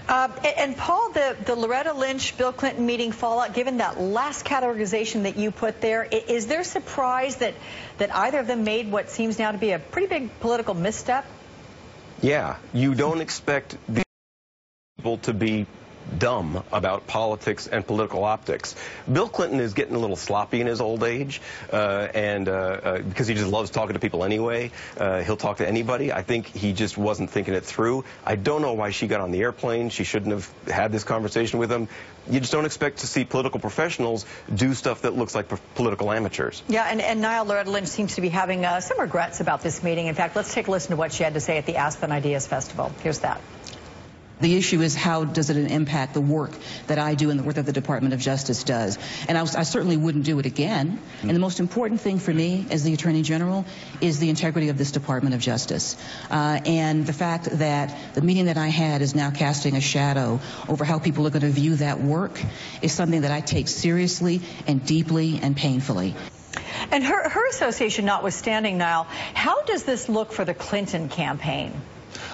And Paul, the Loretta Lynch, Bill Clinton meeting fallout, given that last categorization that you put there, is there surprise that either of them made what seems now to be a pretty big political misstep? Yeah, you don't expect these people to be dumb about politics and political optics. Bill Clinton is getting a little sloppy in his old age, because he just loves talking to people anyway. He'll talk to anybody. I think he just wasn't thinking it through. I don't know why she got on the airplane. She shouldn't have had this conversation with him. You just don't expect to see political professionals do stuff that looks like political amateurs. Yeah, and Niall, Loretta Lynch seems to be having some regrets about this meeting. In fact, let's take a listen to what she had to say at the Aspen Ideas Festival. Here's that. The issue is, how does it impact the work that I do and the work that the Department of Justice does? And I certainly wouldn't do it again. And the most important thing for me as the Attorney General is the integrity of this Department of Justice. And the fact that the meeting that I had is now casting a shadow over how people are going to view that work is something that I take seriously and deeply and painfully. And her association notwithstanding, Niall, how does this look for the Clinton campaign?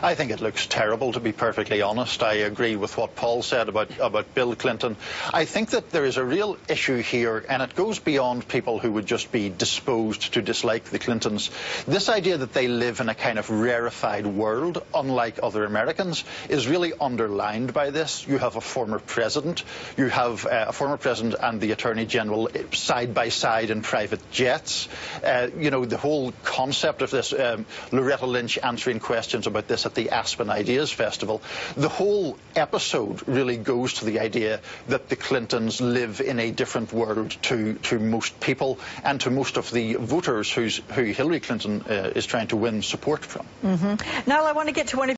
I think it looks terrible, to be perfectly honest. I agree with what Paul said about Bill Clinton. I think that there is a real issue here, and it goes beyond people who would just be disposed to dislike the Clintons. This idea that they live in a kind of rarefied world, unlike other Americans, is really underlined by this. You have a former president. You have a former president and the Attorney General side by side in private jets. You know, the whole concept of this, Loretta Lynch answering questions about this at the Aspen Ideas Festival, the whole episode really goes to the idea that the Clintons live in a different world to most people and to most of the voters who Hillary Clinton is trying to win support from. Now I want to get to one of